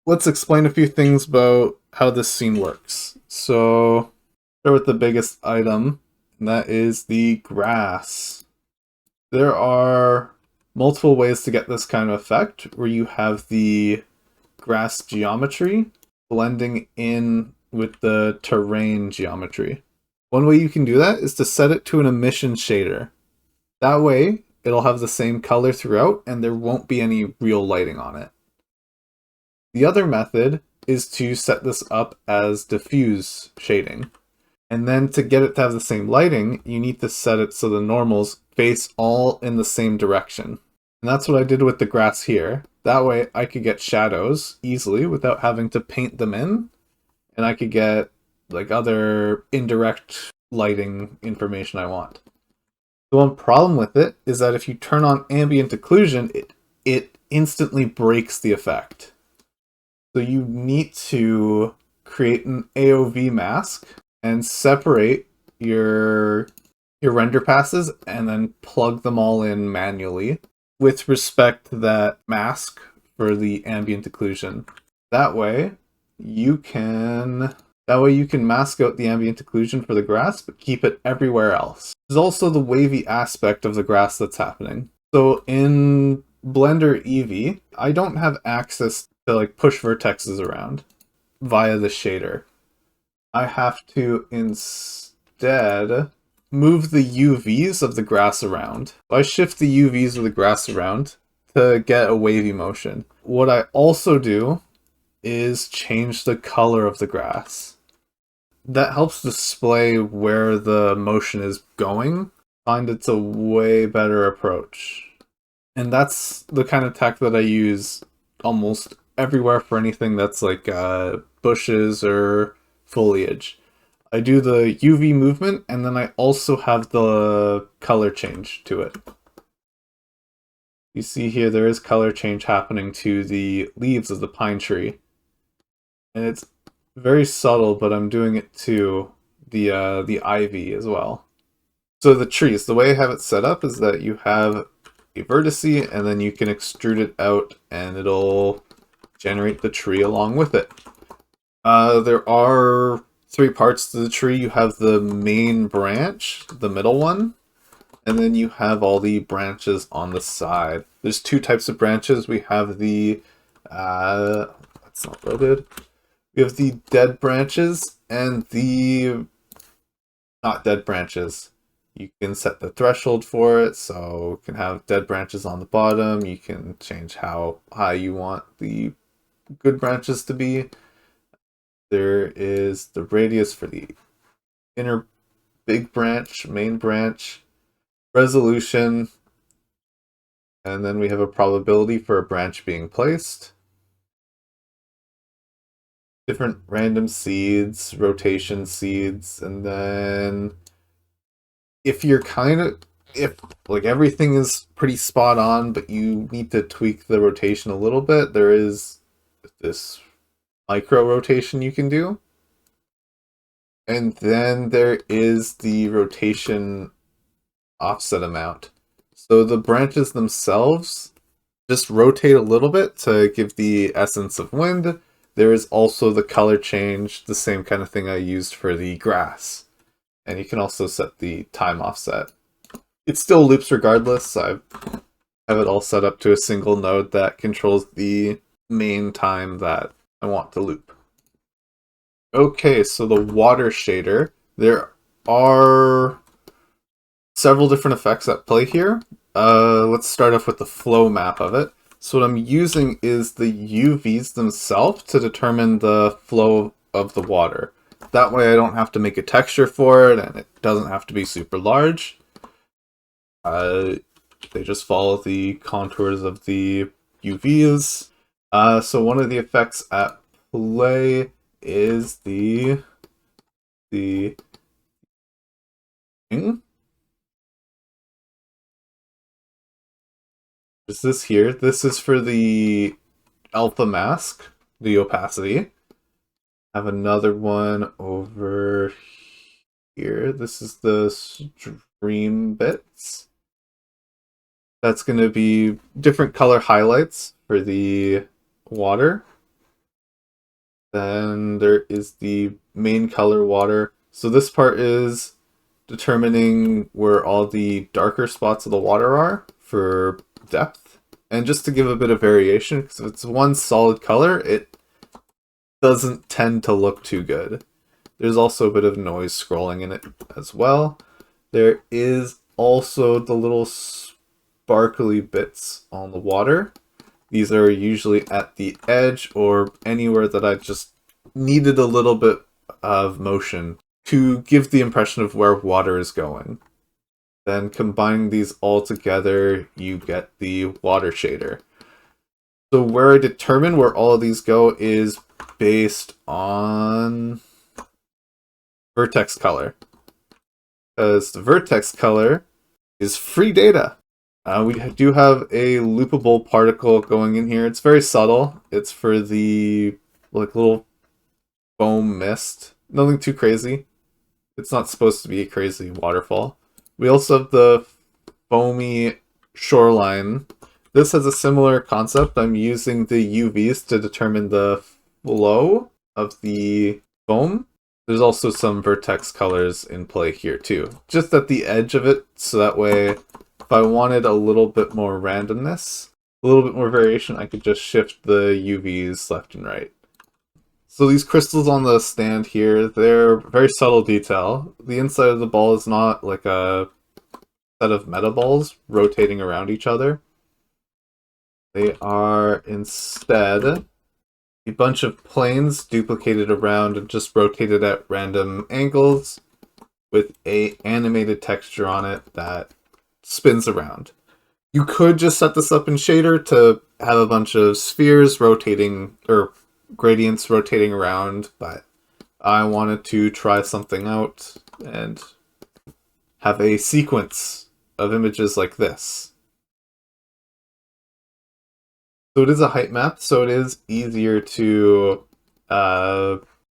let's explain a few things about how this scene works. So, start with the biggest item, and that is the grass. There are multiple ways to get this kind of effect, where you have the grass geometry blending in with the terrain geometry. One way you can do that is to set it to an emission shader. That way, it'll have the same color throughout, and there won't be any real lighting on it. The other method is to set this up as diffuse shading. And then to get it to have the same lighting, you need to set it so the normals face all in the same direction. And that's what I did with the grass here. That way I could get shadows easily without having to paint them in. And I could get like other indirect lighting information I want. The one problem with it is that if you turn on ambient occlusion, it instantly breaks the effect. So you need to create an AOV mask and separate your render passes and then plug them all in manually with respect to that mask for the ambient occlusion. That way you can mask out the ambient occlusion for the grass, but keep it everywhere else. There's also the wavy aspect of the grass that's happening. So in Blender Eevee, I don't have access to like push vertexes around via the shader. I have to instead move the UVs of the grass around. I shift the UVs of the grass around to get a wavy motion. What I also do is change the color of the grass. That helps display where the motion is going. I find it's a way better approach. And that's the kind of tech that I use almost everywhere for anything that's like bushes or foliage. I do the UV movement, and then I also have the color change to it. You see here there is color change happening to the leaves of the pine tree. And it's very subtle, but I'm doing it to the ivy as well. So the trees, the way I have it set up is that you have a vertice, and then you can extrude it out, and it'll generate the tree along with it. There are 3 parts to the tree. You have the main branch, the middle one, and then you have all the branches on the side. There's 2 types of branches. We have the that's not loaded. We have the dead branches and the not dead branches. You can set the threshold for it, so you can have dead branches on the bottom. You can change how high you want the good branches to be. There is the radius for the inner big branch, main branch, resolution, and then we have a probability for a branch being placed. Different random seeds, rotation seeds, and then if like everything is pretty spot on, but you need to tweak the rotation a little bit, there is this micro rotation you can do. And then there is the rotation offset amount. So the branches themselves just rotate a little bit to give the essence of wind. There is also the color change, the same kind of thing I used for the grass. And you can also set the time offset. It still loops regardless. I have it all set up to a single node that controls the main time that I want to loop. Okay, so the water shader. There are several different effects at play here. Let's start off with the flow map of it. So what I'm using is the UVs themselves to determine the flow of the water. That way I don't have to make a texture for it, and it doesn't have to be super large. They just follow the contours of the UVs. So one of the effects at play is the thing. Is this here? This is for the alpha mask, the opacity. I have another one over here. This is the stream bits. That's going to be different color highlights for the water. Then there is the main color water. So this part is determining where all the darker spots of the water are for depth. And just to give a bit of variation, because if it's one solid color, it doesn't tend to look too good. There's also a bit of noise scrolling in it as well. There is also the little sparkly bits on the water. These are usually at the edge or anywhere that I just needed a little bit of motion to give the impression of where water is going. Then combining these all together, you get the water shader. So where I determine where all of these go is based on vertex color. Because the vertex color is free data. We do have a loopable particle going in here. It's very subtle. It's for the little foam mist. Nothing too crazy. It's not supposed to be a crazy waterfall. We also have the foamy shoreline. This has a similar concept. I'm using the UVs to determine the flow of the foam. There's also some vertex colors in play here too. Just at the edge of it, so that way if I wanted a little bit more randomness, a little bit more variation, I could just shift the UVs left and right. So these crystals on the stand here, they're very subtle detail. The inside of the ball is not like a set of meta balls rotating around each other. They are instead a bunch of planes duplicated around and just rotated at random angles with a animated texture on it that spins around. You could just set this up in shader to have a bunch of spheres rotating or gradients rotating around, but I wanted to try something out and have a sequence of images like this. So it is a height map, so it is easier to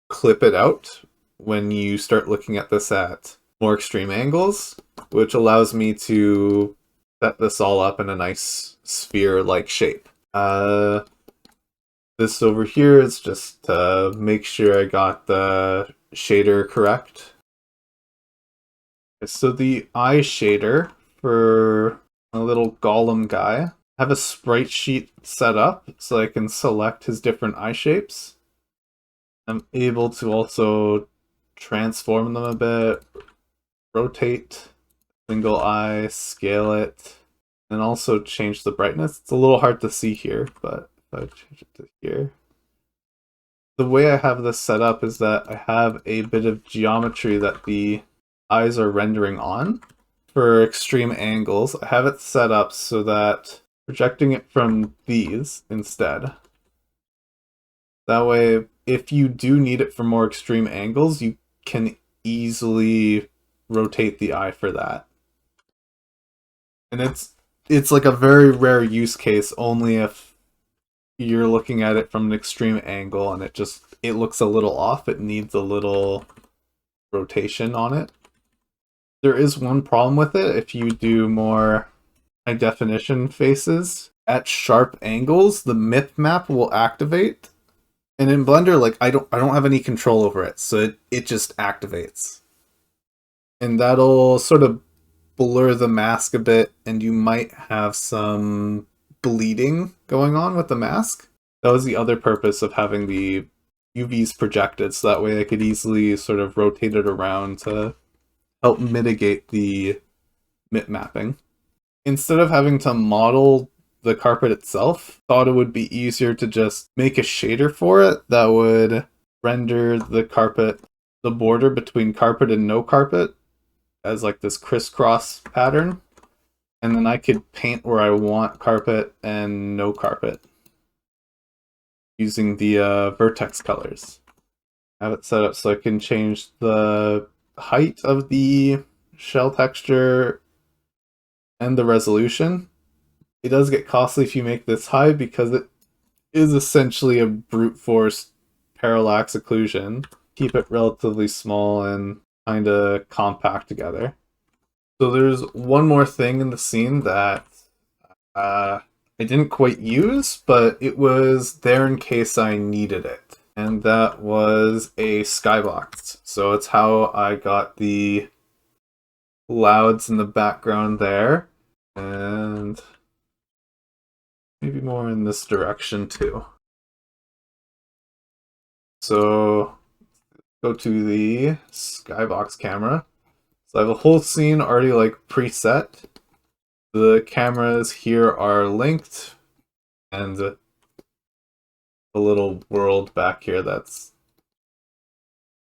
clip it out when you start looking at this at more extreme angles, which allows me to set this all up in a nice sphere-like shape. This over here is just to make sure I got the shader correct. So the eye shader for a little golem guy, I have a sprite sheet set up so I can select his different eye shapes. I'm able to also transform them a bit, rotate single eye, scale it, and also change the brightness. It's a little hard to see here, but if I change it to here. The way I have this set up is that I have a bit of geometry that the eyes are rendering on. For extreme angles, I have it set up so that projecting it from these instead. That way, if you do need it for more extreme angles, you can easily rotate the eye for that. And it's like a very rare use case, only if you're looking at it from an extreme angle and it looks a little off. It needs a little rotation on it. There is one problem with it. If you do more high definition faces at sharp angles, the MIP map will activate. And in Blender, like I don't have any control over it, so it just activates. And that'll sort of blur the mask a bit, and you might have some bleeding going on with the mask. That was the other purpose of having the UVs projected, so that way I could easily sort of rotate it around to help mitigate the MIP mapping. Instead of having to model the carpet itself, thought it would be easier to just make a shader for it that would render the carpet, the border between carpet and no carpet, as like this crisscross pattern. And then I could paint where I want carpet and no carpet using the vertex colors. Have it set up so I can change the height of the shell texture and the resolution. It does get costly if you make this high because it is essentially a brute force parallax occlusion. Keep it relatively small and kind of compact together. So there's one more thing in the scene that I didn't quite use, but it was there in case I needed it. And that was a Skybox. So it's how I got the clouds in the background there. And maybe more in this direction too. So go to the Skybox camera. So I have a whole scene already like preset. The cameras here are linked, and a little world back here that's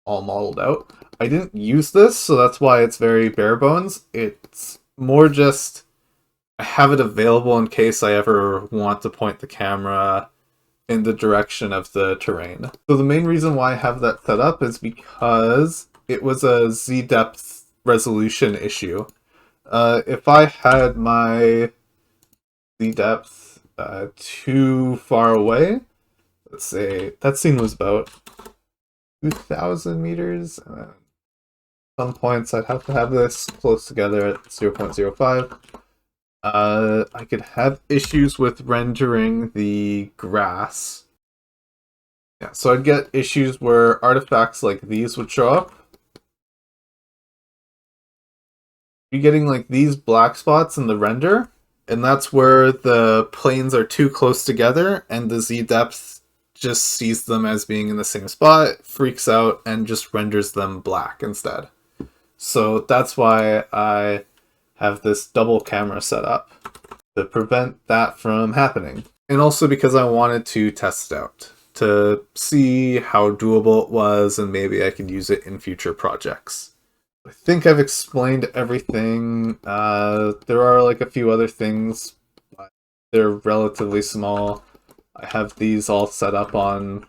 all modeled out. I didn't use this, so that's why it's very bare bones. It's more just I have it available in case I ever want to point the camera in the direction of the terrain. So the main reason why I have that set up is because it was a Z-depth resolution issue. If I had my Z-depth too far away, let's say that scene was about 2,000 meters. Some points I'd have to have this close together at 0.05. I could have issues with rendering the grass. Yeah, so I'd get issues where artifacts like these would show up. You're getting like these black spots in the render, and that's where the planes are too close together, and the Z-depth just sees them as being in the same spot, freaks out, and just renders them black instead. So that's why I have this double camera set up to prevent that from happening. And also because I wanted to test it out to see how doable it was, and maybe I could use it in future projects. I think I've explained everything. There are like a few other things, but they're relatively small. I have these all set up on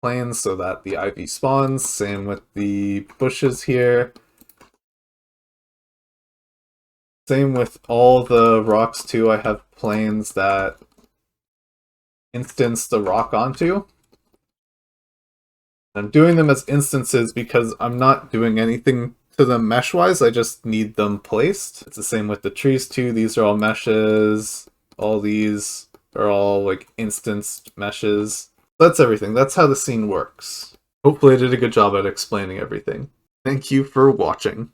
planes so that the ivy spawns. Same with the bushes here. Same with all the rocks too. I have planes that instance the rock onto. I'm doing them as instances because I'm not doing anything to them mesh-wise, I just need them placed. It's the same with the trees too. These are all meshes. All these are all like instanced meshes. That's everything. That's how the scene works. Hopefully I did a good job at explaining everything. Thank you for watching.